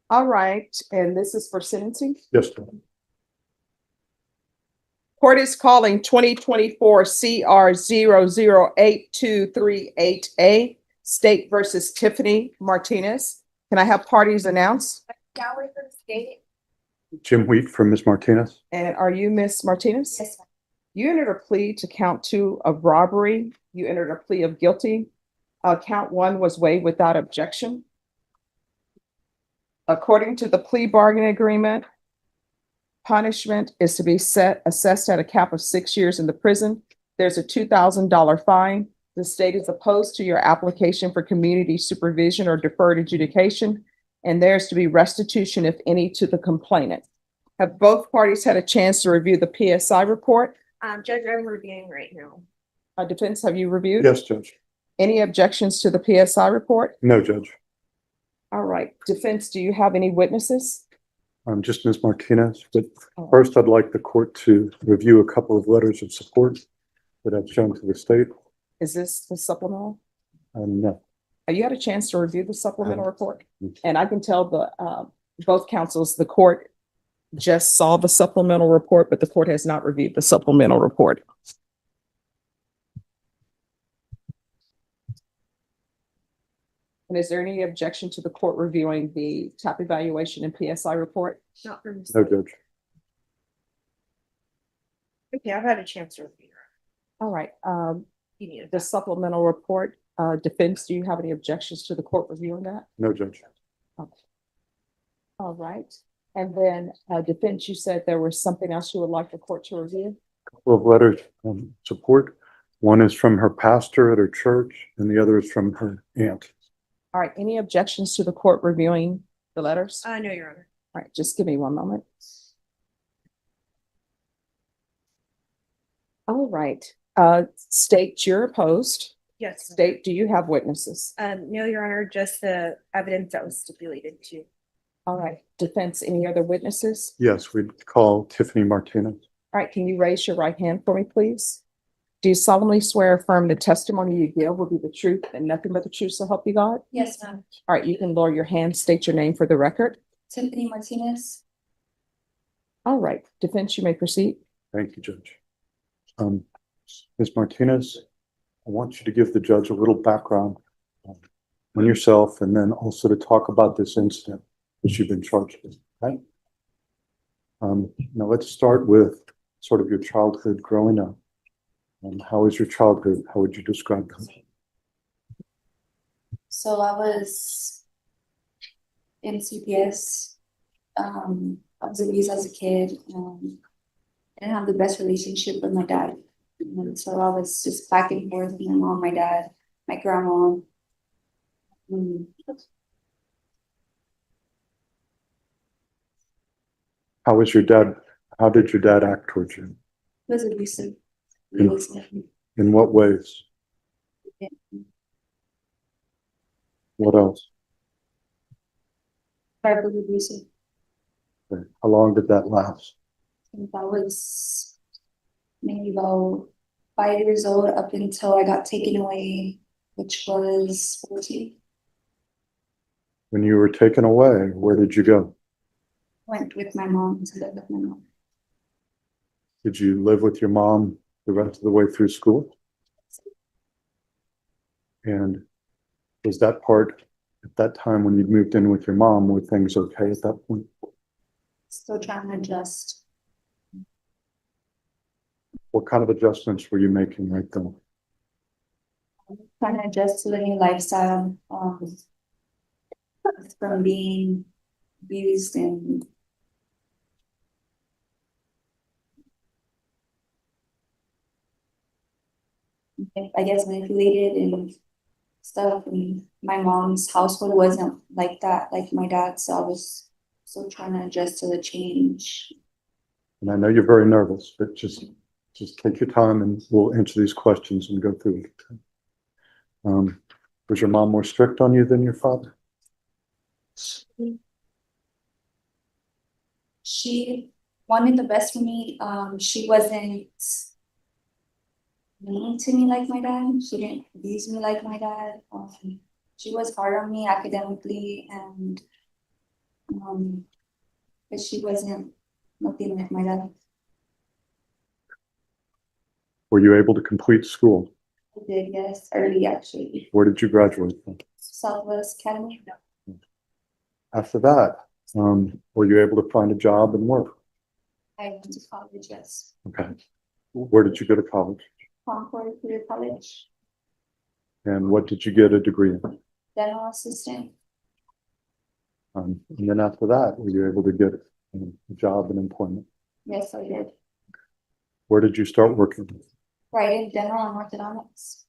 All right, and this is for sentencing. Yes, ma'am. Court is calling 2024 CR 008238A, State versus Tiffany Martinez. Can I have parties announced? Jim Wheat from Ms. Martinez. And are you Miss Martinez? Yes, ma'am. You entered a plea to count 2 of robbery. You entered a plea of guilty. Count 1 was waived without objection. According to the plea bargaining agreement, punishment is to be assessed at a cap of 6 years in the prison. There's a $2,000 fine. The state is opposed to your application for community supervision or deferred adjudication, and there's to be restitution, if any, to the complainant. Have both parties had a chance to review the PSI report? Judge, I'm reviewing right now. Defense, have you reviewed? Yes, Judge. Any objections to the PSI report? No, Judge. All right. Defense, do you have any witnesses? I'm just Ms. Martinez, but first I'd like the court to review a couple of letters of support that I've shown to the state. Is this the supplemental? No. Have you had a chance to review the supplemental report? Yes. And I can tell both counsels, the court just saw the supplemental report, but the court has not reviewed the supplemental report. And is there any objection to the court reviewing the top evaluation and PSI report? Not from the No, state. Judge. Okay, I've had a chance to review. All right. You need The supplemental report, defense, do you have any objections to the court reviewing that? No, Judge. Okay. All right. And then defense, you said there was something else you would like the court to review? Couple of letters of support. One is from her pastor at her church, and the other is from her aunt. All right. Any objections to the court reviewing the letters? No, Your Honor. All right. Just give me one moment. All right. State, you're opposed. Yes. State, do you have witnesses? No, Your Honor, just the evidence that was stipulated to. All right. Defense, any other witnesses? Yes, we'd call Tiffany Martinez. All right. Can you raise your right hand for me, please? Do you solemnly swear or affirm the testimony you give will be the truth and nothing but the truth, so help you God? Yes, ma'am. All right. You can lower your hand, state your name for the record. Tiffany Martinez. All right. Defense, you may proceed. Thank you, Judge. Ms. Martinez, I want you to give the judge a little background on yourself, and then also to talk about this incident that you've been charged with, right? Now let's start with sort of your childhood growing up. How was your childhood? How would you describe that? So I was in CPS. I was abused as a kid. I didn't have the best relationship with my dad. And so I was just back and forth with my mom, my dad, my grandma. How was your dad? How did your dad act towards you? It was abusive. In what ways? What else? Verbally abusive. Okay. How long did that last? And that was maybe about 5 years old up until I got taken away, which was 14. When you were taken away, where did you go? Went with my mom to live with my mom. Did you live with your mom the rest of the way through school? And was that part at that time when you moved in with your mom, were things okay at that point? Still trying to adjust. What kind of adjustments were you making right then? Trying to adjust to the new lifestyle, from being abused and I guess manipulated and stuff. And my mom's household wasn't like that, like my dad's. So I was still trying to adjust to the change. And I know you're very nervous, but just take your time and we'll answer these questions and go through it. Was your mom more strict on you than your father? She wanted the best for me. She wasn't mean to me like my dad. She didn't abuse me like my dad. She was hard on me academically, and But she wasn't nothing like my dad. Were you able to complete school? I did, yes, early actually. Where did you graduate from? Southwest Academy. After that, were you able to find a job and work? I went to college, yes. Okay. Where did you go to college? Concord Career College, And what did you get a degree in? dental assistant. And then after that, were you able to get a job and employment? Yes, I did. Where did you start working? Right in dental and orthodontics.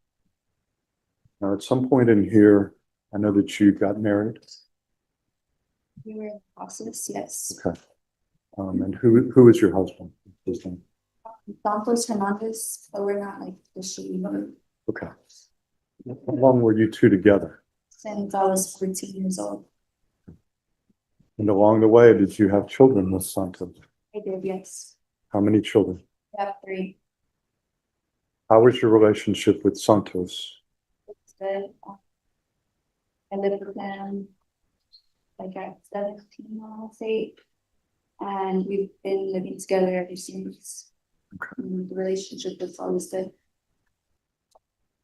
Now, at some point in here, I know that you got married. We were in the process, yes. Okay. And who is your husband? His name? Santos Hernandez, but we're not like officially Okay. How long were you two together? since I was 14 years old. And along the way, did you have children with Santos? I did, yes. How many children? I have 3. How was your relationship with Santos? It's good. I lived with him like at 17, I'll say. And we've been living together ever since. Okay. And the relationship was always good.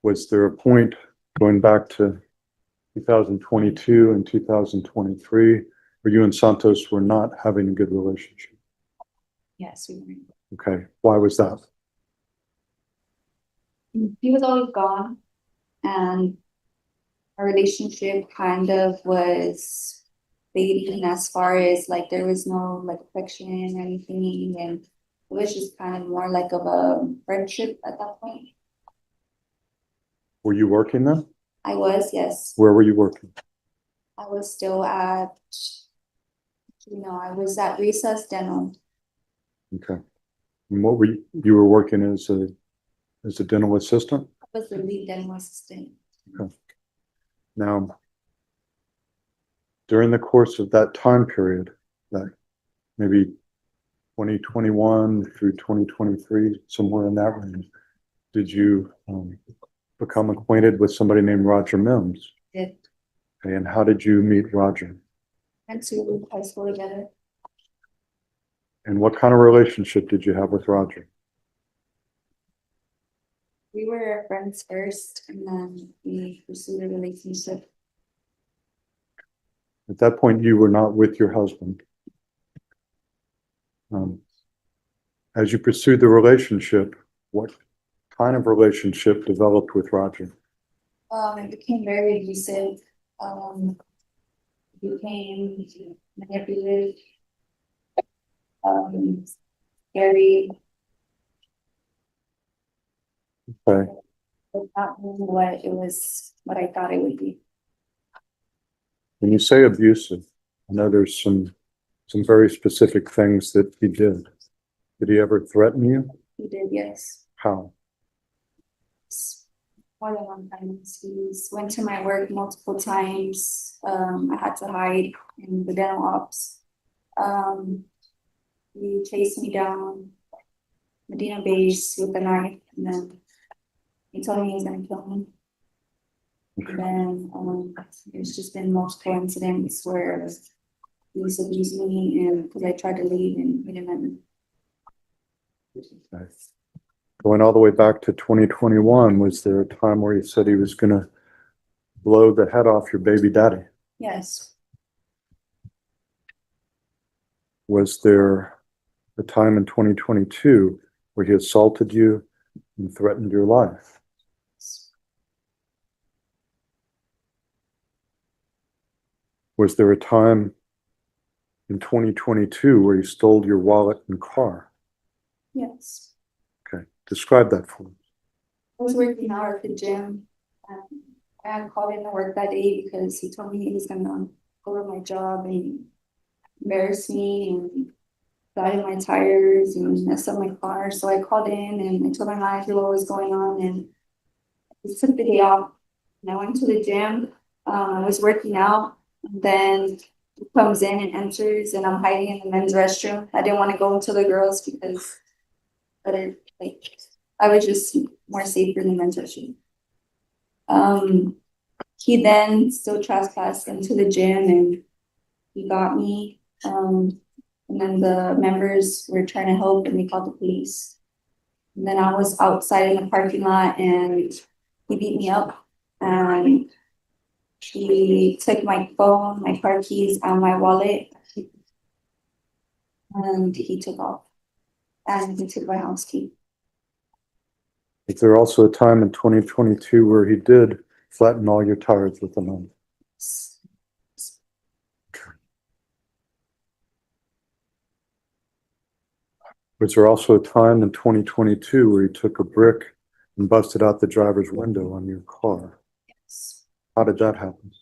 Was there a point going back to 2022 and 2023 where you and Santos were not having a good relationship? Yes, we were. Okay. Why was that? He was always gone, and our relationship kind of was fading as far as like there was no like affection or anything, and it was just kind of more like of a friendship at that point. Were you working then? I was, yes. Where were you working? I was still at, I was at Recess Dental. Okay. And what were you were working as a dental assistant? I was the lead dental assistant. Now, during the course of that time period, that maybe 2021 through 2023, somewhere in that range, did you become acquainted with somebody named Roger Mims? Did Okay, and how did you meet Roger? went to high school together. And what kind of relationship did you have with Roger? We were friends first, and then we pursued a relationship. At that point, you were not with your husband. As you pursued the relationship, what kind of relationship developed with Roger? It became very abusive. Became manipulative. Scary. Okay. But not what it was, what I thought it would be. When you say abusive, I know there's some very specific things that he did. Did he ever threaten you? He did, yes. How? More than one time. He went to my work multiple times. I had to hide in the dental ops. He chased me down Medina Base with a knife, and then he told me he was gonna kill me. And then there's just been multiple incidents where he was abusing me, and because I tried to leave and he didn't let me. Okay. Going all the way back to 2021, was there a time where he said he was gonna blow the head off your baby daddy? Yes, Was there a time in 2022 where he assaulted you and threatened your life? Was there a time in 2022 where he stole your wallet and car? yes. Okay, describe that for me. I was working out at the gym. I had called in to work that day because he told me he was gonna go to my job and embarrass me and got in my tires and mess up my car. So I called in and I told my manager what was going on, and I took the day off. And I went to the gym. I was working out, and then he comes in and enters, and I'm hiding in the men's restroom. I didn't want to go into the girls because I was just more safer in the men's restroom. He then still trespassed into the gym and he got me. And then the members were trying to help and they called the police. And then I was outside in the parking lot and he beat me up and he took my phone, my car keys, and my wallet. And he took off. And he took my house key. Is there also a time in 2022 where he did flatten all your tires with a knife? Was there also a time in 2022 where he took a brick and busted out the driver's window on your car? Yes. How did that happen?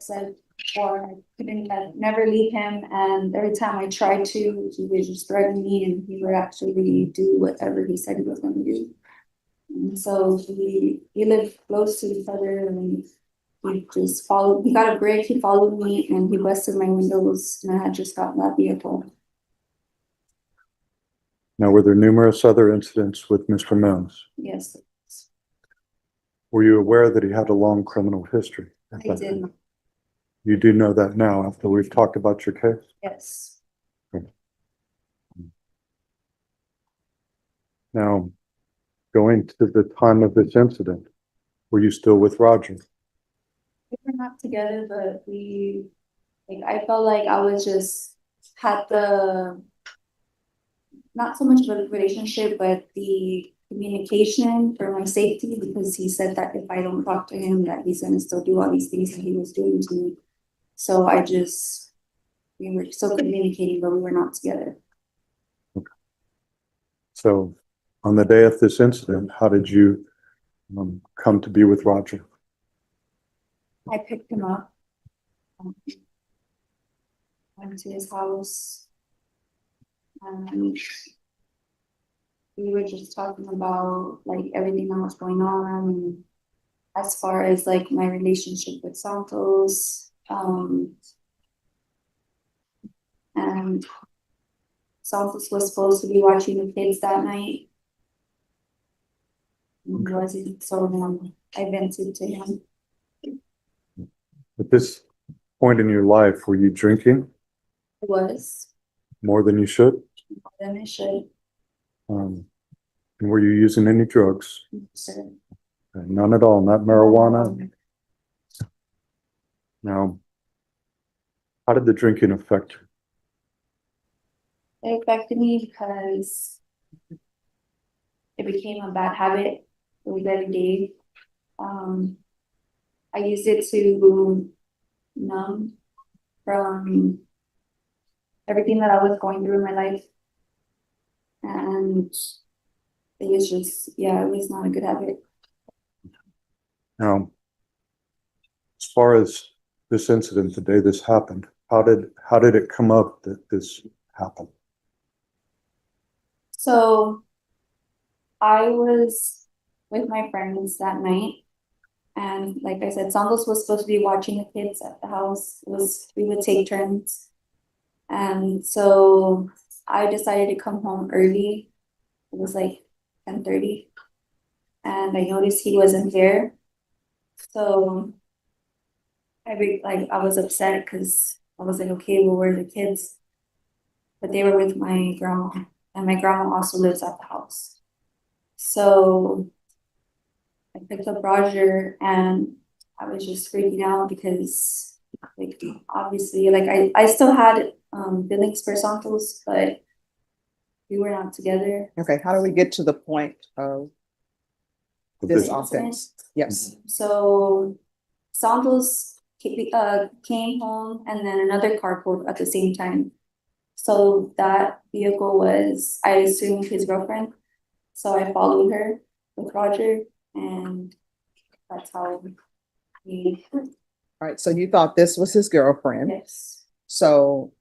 Said, or I couldn't never leave him, and every time I tried to, he would just threaten me, and he would actually do whatever he said he was going to do. And so we lived close to each other, and he just followed. He got a brick, he followed me, and he busted my windows, and I had just gotten that vehicle. Now, were there numerous other incidents with Mr. Mills? Yes, Were you aware that he had a long criminal history? I did. You do know that now after we've talked about your case? Yes. Now, going to the time of this incident, were you still with Roger? We were not together, but I felt like I was just had the, not so much of a relationship, but the communication for my safety, because he said that if I don't talk to him, that he's gonna still do all these things that he was doing to me. So we were still communicating, but we were not together. So on the day of this incident, how did you come to be with Roger? I picked him up. Went to his house. And we were just talking about like everything that was going on, and as far as like my relationship with Santos. And Santos was supposed to be watching the kids that night. He wasn't, so I vented to him. At this point in your life, were you drinking It was more than you should? more than I should. And were you using any drugs? So, None at all, not marijuana? Now, how did the drinking affect you? it affected me because it became a bad habit. It was every day. I used it to numb from everything that I was going through in my life. And it was just, yeah, it was not a good habit. Now, as far as this incident, the day this happened, how did it come up that this happened? So I was with my friends that night. And like I said, Santos was supposed to be watching the kids at the house. We would take turns. And so I decided to come home early. It was like 10:30. And I noticed he wasn't there. So I was upset because I was like, okay, well, where are the kids? But they were with my grandma, and my grandma also lives at the house. So I picked up Roger, and I was just freaking out because, like, obviously, like I still had feelings for Santos, but we were not together. Okay, how do we get to the point of this This- offense? Yes. So Santos came home, and then another car pulled at the same time. So that vehicle was, I assume, his girlfriend. So I followed her with Roger, and that's how we, All right, so you thought this was his girlfriend. yes. So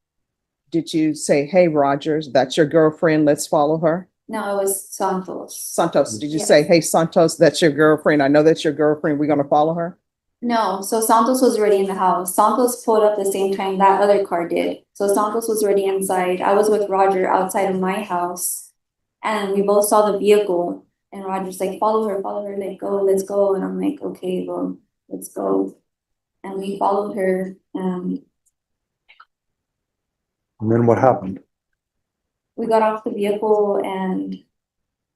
did you say, hey, Rogers, that's your girlfriend, let's follow her? No, it was Santos. Santos, did you Yes. say, hey, Santos, that's your girlfriend, I know that's your girlfriend, we're gonna follow her? No, so Santos was already in the house. Santos pulled up the same time that other car did. So Santos was already inside. I was with Roger outside of my house, and we both saw the vehicle. And Roger's like, follow her, like, go, let's go. And I'm like, okay, well, let's go. And we followed her. And then what happened? We got off the vehicle and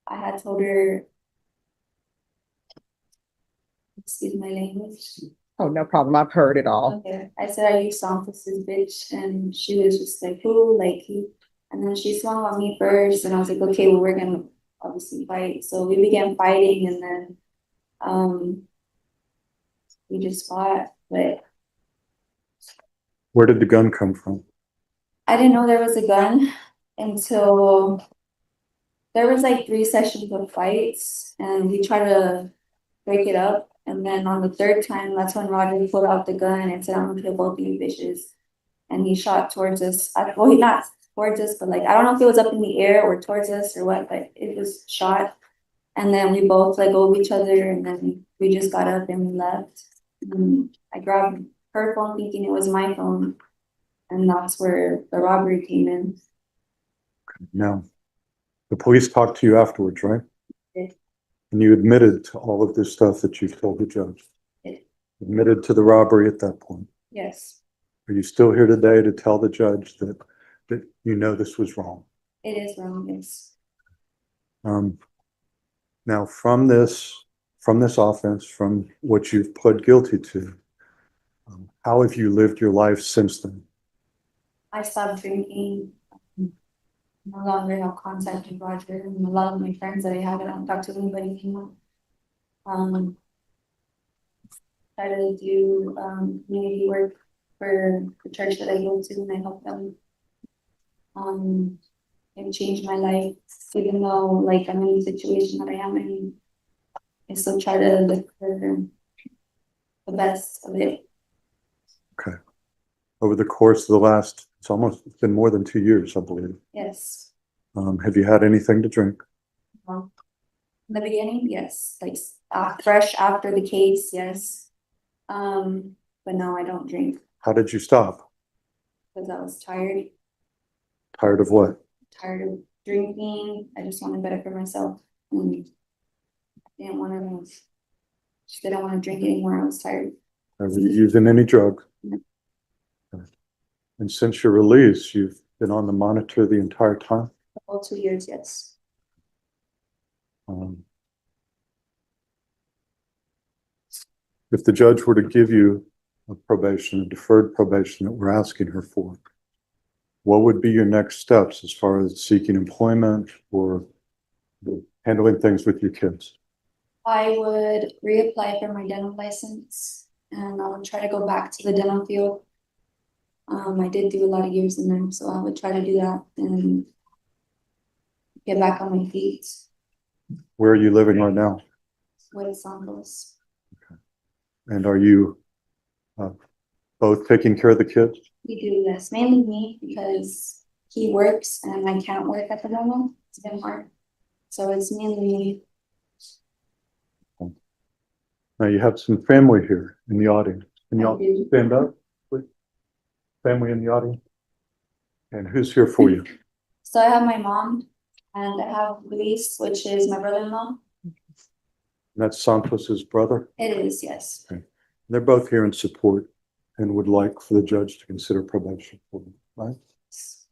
I had told her, excuse my language. Oh, no problem. I've heard it all. Okay, I said I used Santos' bitch, and she was just like, "Who?" Like he, and then she swung on me first, and I was like, "Okay, well, we're gonna obviously fight." So we began fighting, and then we just fought. But Where did the gun come from? I didn't know there was a gun until there was like 3 sessions of fights, and we tried to break it up. And then on the third time, that's when Roger pulled out the gun and said, "I'm gonna kill both of you bitches." And he shot towards us. Well, he not towards us, but like I don't know if it was up in the air or towards us or what, but it was shot. And then we both let go of each other, and then we just got up and we left. And I grabbed her phone thinking it was my phone, and that's where the robbery came in. Now, the police talked to you afterwards, right? Did. And you admitted to all of this stuff that you told the judge? Did. Admitted to the robbery at that point? Yes, Are you still here today to tell the judge that you know this was wrong? it is wrong. Yes. Now, from this offense, from what you've pled guilty to, how have you lived your life since then? I stopped drinking. No longer have contact with Roger, and a lot of my friends that I have, I don't talk to anybody anymore. Try to do community work for the church that I go to, and I help them. It changed my life, even though like I'm in the situation that I am in. I still try to look for the best of it. Okay. Over the course of the last, it's been more than 2 years, I believe. Yes. Have you had anything to drink? In the beginning, yes, like fresh after the case, yes. But no, I don't drink How did you stop? because I was tired. Tired of what? Tired of drinking. I just wanted better for myself. And I didn't want to, just didn't want to drink anymore. I was tired. Have you using any drug? No. Okay. And since your release, you've been on the monitor the entire time? All 2 years, yes. If the judge were to give you a probation, a deferred probation that we're asking her for, what would be your next steps as far as seeking employment or handling things with your kids? I would reapply for my dental license, and I would try to go back to the dental field. I did do a lot of years in there, so I would try to do that and get back on my feet. Where are you living right now? What is Santos? And are you both taking care of the kids? We do this, mainly me, because he works and I can't work at the moment. It's been hard. So it's mainly me. Now you have some family here in the audience. Can you I all do. stand up, please? Family in the audience? And who's here for you? So I have my mom and I have Luis, which is my brother-in-law. That's Santos's brother. It is, yes. They're both here in support and would like for the judge to consider probation for them, right? Is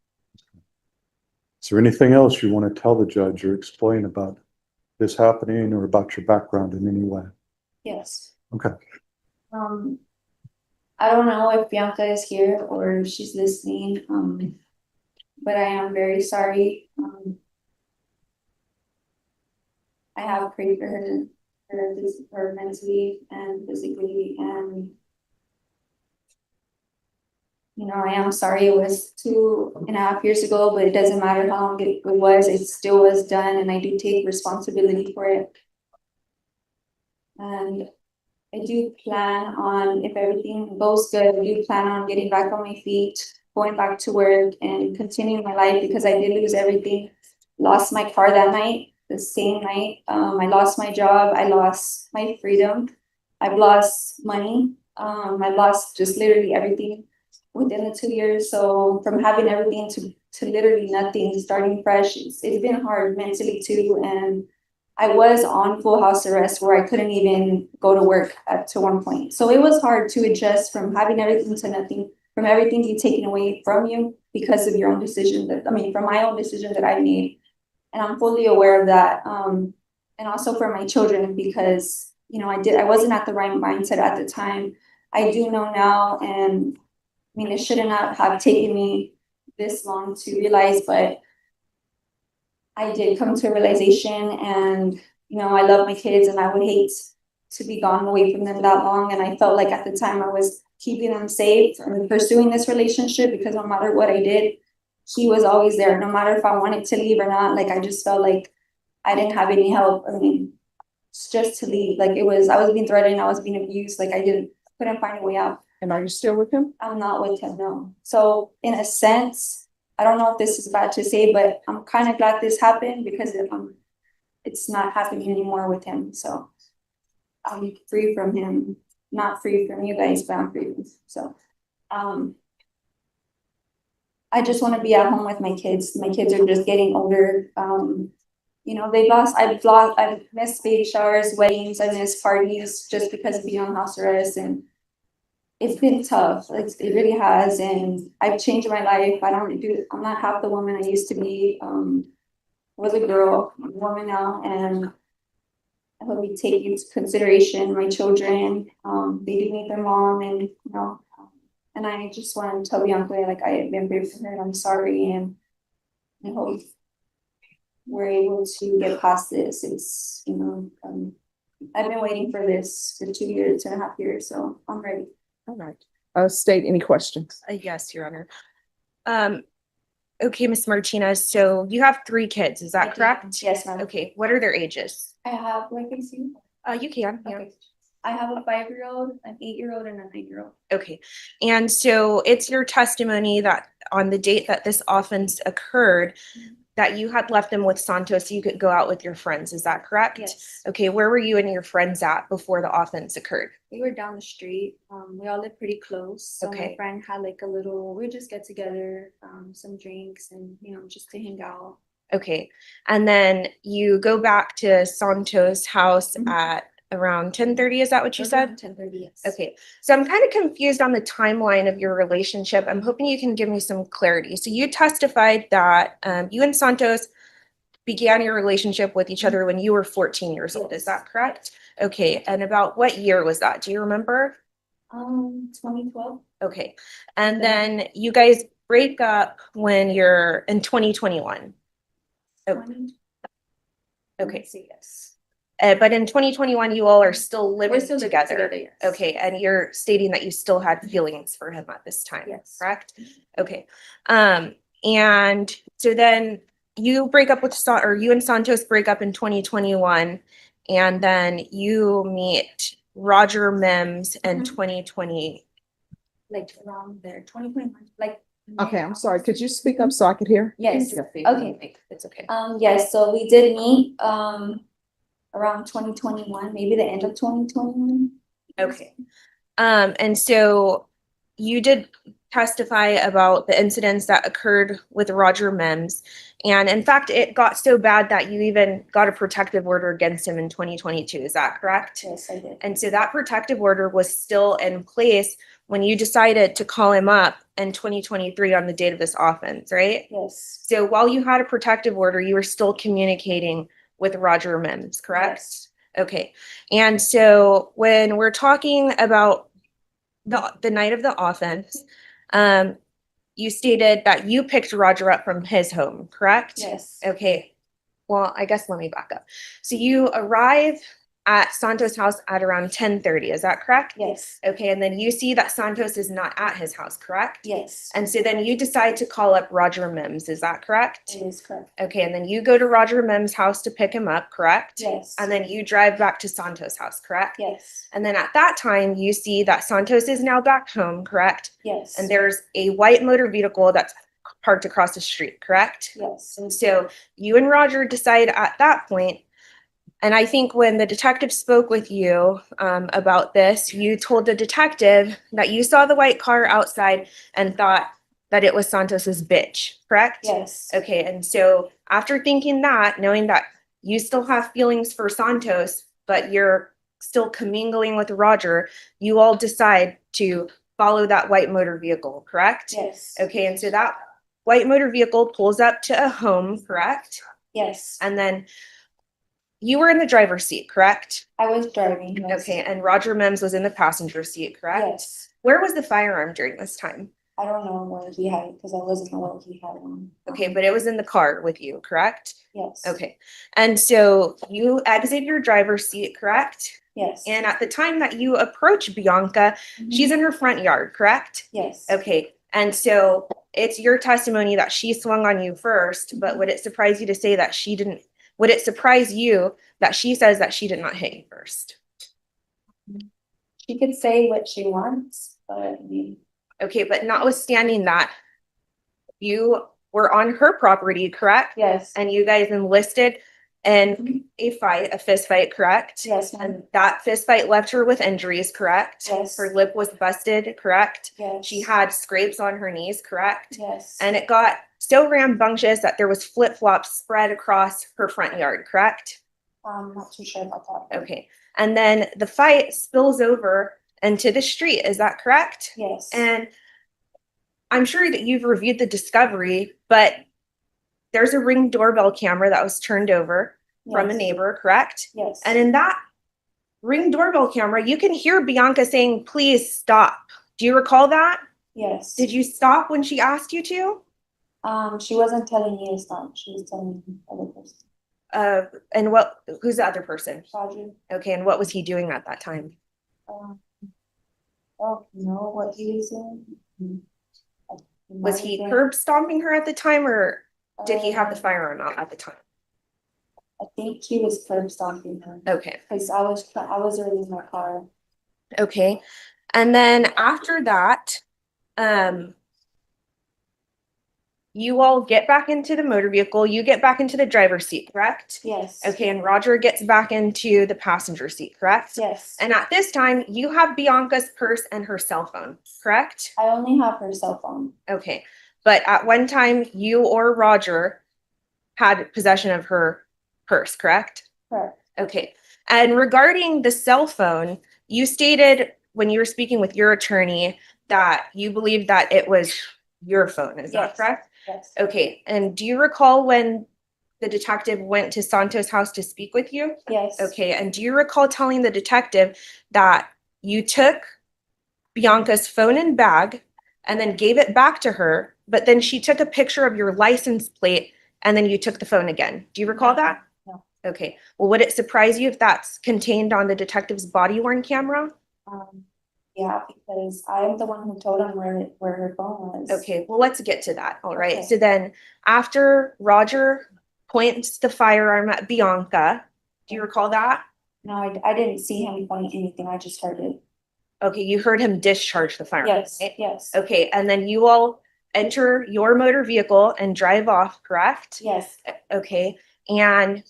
there anything else you want to tell the judge or explain about this happening or about your background in any way? Yes. Okay. I don't know if Bianca is here or if she's listening, but I am very sorry. I have prayed for her mentally and physically, and I am sorry. It was 2.5 years ago, but it doesn't matter how long it was, it still was done, and I do take responsibility for it. And I do plan on, if everything goes good, I do plan on getting back on my feet, going back to work and continuing my life, because I did lose everything. Lost my car that night, the same night. I lost my job. I lost my freedom. I've lost money. I lost just literally everything within the 2 years. So from having everything to literally nothing, starting fresh, it's been hard mentally too. And I was on full house arrest where I couldn't even go to work to one point. So it was hard to adjust from having everything to nothing. from everything you've taken away from you because of your own decision from my own decision that I made. And I'm fully aware of that. And also for my children, because, I wasn't at the right mindset at the time. I do know now, and it should not have taken me this long to realize, but I did come to a realization, and, I love my kids and I would hate to be gone away from them that long. And I felt like at the time I was keeping them safe and pursuing this relationship, because no matter what I did, he was always there, no matter if I wanted to leave or not. Like, I just felt like I didn't have any help. Just to leave, I was being threatened, I was being abused, couldn't find a way out. And are you still with him? I'm not with him, no. So in a sense, I don't know if this is bad to say, but I'm kind of glad this happened, because it's not happening anymore with him. So I'm free from him, not free from you guys, but I'm free. So, I just want to be at home with my kids. My kids are just getting older. I've missed baby showers, weddings, I missed parties just because of being on house arrest, and it's been tough. It really has, and I've changed my life. I'm not half the woman I used to be. Was a girl, I'm a woman now, and I hope we take into consideration my children. They do need their mom, and and I just want to tell Bianca, I have been brave for her, and I'm sorry, and I hope we're able to get past this. It's I've been waiting for this for 2 years, 2.5 years, so I'm ready. All right. State, any questions? Yes, Your Honor. Okay, Ms. Martinez, so you have 3 kids, is I that do. correct? Yes, ma'am. Okay, what are their ages? I have, can see? You can, yeah. Okay. I have a 5-year-old, an 8-year-old, and a 9-year-old. Okay, and so it's your testimony that on the date that this offense occurred, that you had left them with Santos so you could go out with your friends, is that correct? Yes. Okay, where were you and your friends at before the offense occurred? We were down the street. We all live pretty close. So Okay. my friend had we just get together, some drinks, and just to hang out. Okay, and then you go back to Santos' house Mhm. at around 10:30, is that what you said? 10:30, yes. Okay, so I'm kind of confused on the timeline of your relationship. I'm hoping you can give me some clarity. So you testified that you and Santos began your relationship with each other when you were 14 years old. Is that correct? Okay, and about what year was that? Do you remember? 2012. Okay, and then you guys break up when you're in 2021. Oh. 20. Okay. So yes. But in 2021, you all are still living We're still living together. yes. Okay, and you're stating that you still had feelings for him at this time, Yes. correct? Okay, and so then you break up with you and Santos break up in 2021, and then you meet Roger Mims in Mhm. 2020. Around there, 2021, Okay, I'm sorry. Could you speak up so I could hear? Yes. Okay. Okay. It's okay. Yes, so we did meet, around 2021, maybe the end of 2021. Okay. And so you did testify about the incidents that occurred with Roger Mims. And in fact, it got so bad that you even got a protective order against him in 2022. Is that correct? Yes, I did. And so that protective order was still in place when you decided to call him up in 2023 on the date of this offense, right? Yes. So while you had a protective order, you were still communicating with Roger Mims, correct? Yes. Okay. And so when we're talking about the night of the offense, you stated that you picked Roger up from his home, correct? Yes. Okay. Well, I guess let me back up. So you arrive at Santos' house at around 10:30, is that correct? Yes. Okay, and then you see that Santos is not at his house, correct? Yes. And so then you decide to call up Roger Mims, is that correct? It is correct. Okay, and then you go to Roger Mims' house to pick him up, correct? Yes. And then you drive back to Santos' house, correct? Yes. And then at that time, you see that Santos is now back home, correct? Yes. And there's a white motor vehicle that's parked across the street, correct? Yes. And so you and Roger decide at that point, and I think when the detective spoke with you about this, you told the detective that you saw the white car outside and thought that it was Santos's bitch, correct? Yes. Okay, and so after thinking that, knowing that you still have feelings for Santos, but you're still commingling with Roger, you all decide to follow that white motor vehicle, correct? Yes. Okay, and so that white motor vehicle pulls up to a home, correct? Yes. And then you were in the driver's seat, correct? I was driving. Yes. Okay, and Roger Mims was in the passenger seat, correct? Yes. Where was the firearm during this time? I don't know where he had it because I wasn't aware he had one. Okay, but it was in the car with you, correct? Yes. Okay, and so you exit your driver's seat, correct? Yes. And at the time that you approach Bianca, she's in her front yard, correct? Yes. Okay, and so it's your testimony that she swung on you first, but would it surprise you to say that she didn't? Would it surprise you that she says that she did not hit you first? She could say what she wants, but I mean, Okay, but notwithstanding that, you were on her property, correct? yes. And you guys enlisted in a fight, a fist fight, correct? Yes, ma'am. And that fist fight left her with injuries, correct? Yes. Her lip was busted, correct? Yes. She had scrapes on her knees, correct? Yes. And it got so rambunctious that there was flip-flops spread across her front yard, correct? I'm not too sure about that. Okay. And then the fight spills over into the street, is that correct? Yes. And I'm sure that you've reviewed the discovery, but there's a Ring doorbell camera that was turned over from a Yes. neighbor, correct? Yes. And in that Ring doorbell camera, you can hear Bianca saying, "Please stop." Do you recall that? Yes. Did you stop when she asked you to? She wasn't telling me to stop. She was telling the other person. And who's the other person? Roger. Okay, and what was he doing at that time? Oh, you know what he was doing? Was he curb stomping her at the time, or did he have the firearm out at the time? I think he was curb stomping her. Okay. Because I was already in my car. Okay. And then after that, you all get back into the motor vehicle, you get back into the driver's seat, correct? Yes. Okay, and Roger gets back into the passenger seat, correct? Yes. And at this time, you have Bianca's purse and her cell phone, correct? I only have her cell phone. Okay, but at one time, you or Roger had possession of her purse, correct? Correct. Okay, and regarding the cell phone, you stated when you were speaking with your attorney that you believed that it was your phone, is that Yes. correct? Yes. Okay, and do you recall when the detective went to Santos' house to speak with you? Yes. Okay, and do you recall telling the detective that you took Bianca's phone and bag and then gave it back to her, but then she took a picture of your license plate and then you took the phone again? Do you recall that? No. Okay, well, would it surprise you if that's contained on the detective's body-worn camera? Yeah, because I'm the one who told him where her phone was. Okay, well, let's get to that. All right. Okay. So then after Roger points the firearm at Bianca, do you recall that? No, I didn't see him point anything. I just heard it. Okay, you heard him discharge the firearm. Yes. right? Yes. Okay, and then you all enter your motor vehicle and drive off, correct? Yes. Okay, and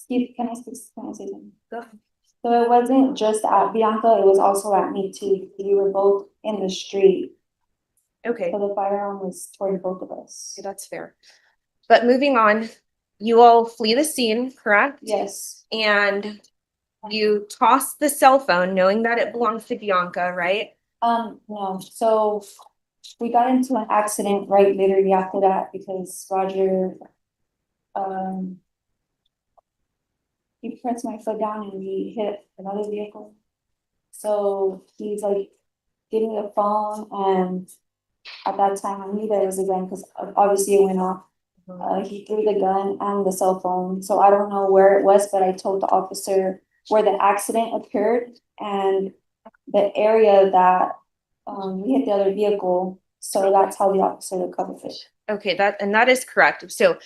Can I say something? go ahead. So it wasn't just at Bianca, it was also at me too. We were both in the street. Okay, So the firearm was toward both of us. that's fair. But moving on, you all flee the scene, correct? Yes. And you toss the cell phone knowing that it belongs to Bianca, right? No, so we got into an accident right literally after that because Roger, he pressed my foot down and we hit another vehicle. So he's like, give me the phone, and at that time I knew that it was a gun because obviously it went off. He threw the gun and the cell phone. So I don't know where it was, but I told the officer where the accident occurred and the area that we hit the other vehicle. So that's how the officer recovered it. Okay, that is correct. So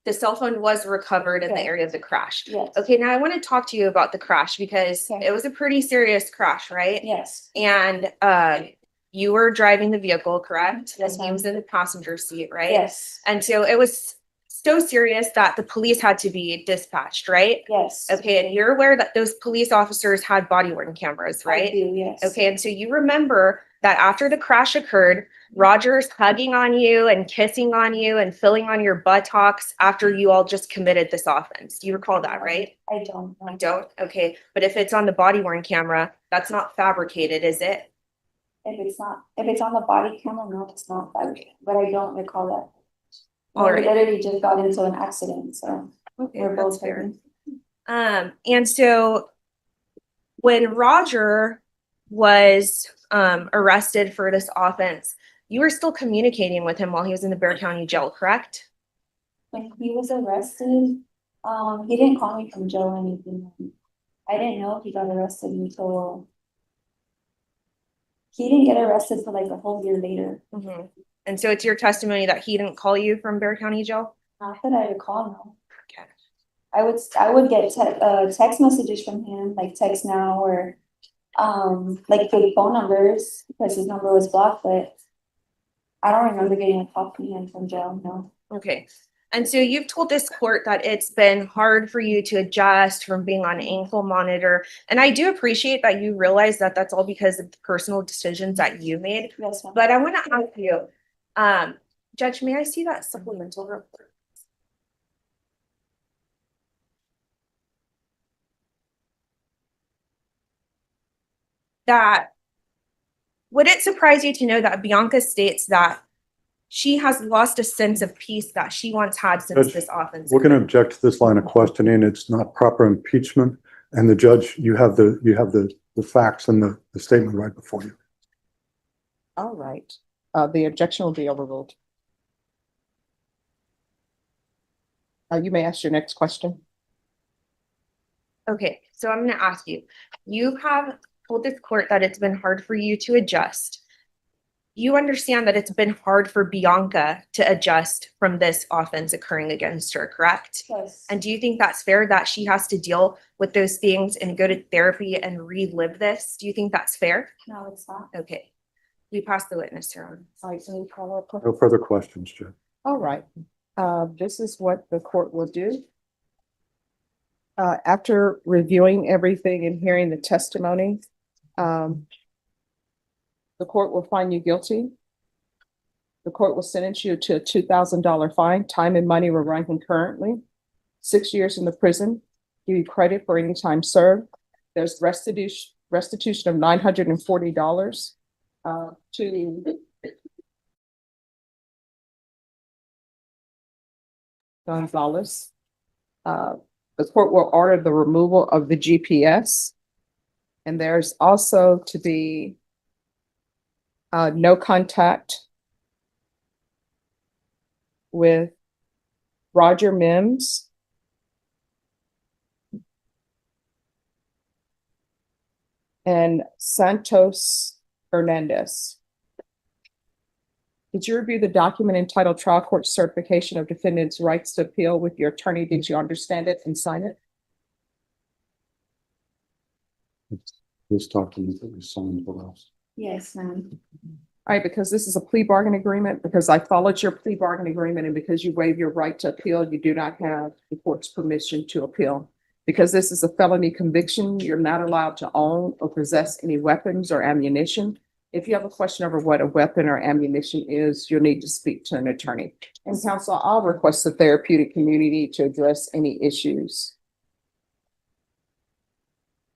the cell phone was recovered in the Okay. area of the crash. Yes. Okay, now I want to talk to you about the crash because Okay. it was a pretty serious crash, right? Yes. And you were driving the vehicle, correct? Yes, And he ma'am. was in the passenger seat, right? Yes. And so it was so serious that the police had to be dispatched, right? Yes. Okay, and you're aware that those police officers had body-worn cameras, I right? do, yes. Okay, and so you remember that after the crash occurred, Roger's hugging on you and kissing on you and filling on your buttocks after you all just committed this offense. Do you recall that, right? I don't know. You don't? Okay, but if it's on the body-worn camera, that's not fabricated, is it? if it's on the body camera, no, it's not, but I don't recall that. All We right. literally just got into an accident, so Okay, we're that's both fair. hurting. And so when Roger was arrested for this offense, you were still communicating with him while he was in the Bear County Jail, correct? When he was arrested, he didn't call me from jail or anything. I didn't know he got arrested until he didn't get arrested for like a whole year later. Mhm. And so it's your testimony that he didn't call you from Bear County Jail? Not that I recall, no. Okay. I would get text messages from him, like text now or like fake phone numbers because his number was blocked, but I don't remember getting a call from him from jail, no. Okay. And so you've told this court that it's been hard for you to adjust from being on ankle monitor. And I do appreciate that you realize that that's all because of the personal decisions that you made. Yes, ma'am. But I want to ask you, Judge, may I see that supplemental report? That, would it surprise you to know that Bianca states that she has lost a sense of peace that she once had since Judge, this offense? We're going to object to this line of questioning. It's not proper impeachment. And the judge, you have the facts and the statement right before you. All right. The objection will be overruled. You may ask your next question. Okay, so I'm gonna ask you, you have told this court that it's been hard for you to adjust. You understand that it's been hard for Bianca to adjust from this offense occurring against her, correct? Yes. And do you think that's fair that she has to deal with those things and go to therapy and relive this? Do you think that's fair? No, it's not. Okay, we pass the witness around. All right, any follow-up questions? No further questions, Judge. All right. This is what the court will do. After reviewing everything and hearing the testimony, the court will find you guilty. The court will sentence you to a $2,000 fine. Time and money will run concurrently. 6 years in the prison. Give you credit for any time served. There's restitution of $940 to Gonzalez. The court will order the removal of the GPS. And there's also to be no contact with Roger Mims and Santos Hernandez. Did you review the document entitled Trial Court Certification of Defendant's Rights to Appeal with your attorney? Did you understand it and sign it? This document that we signed for us. Yes, ma'am. All right, because this is a plea bargain agreement, because I followed your plea bargain agreement, and because you waive your right to appeal, you do not have the court's permission to appeal. Because this is a felony conviction, you're not allowed to own or possess any weapons or ammunition. If you have a question over what a weapon or ammunition is, you'll need to speak to an attorney. And counsel, I'll request the therapeutic community to address any issues.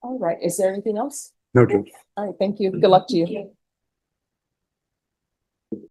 All right, is there anything else? No, Judge. All right, thank you. Good luck to you.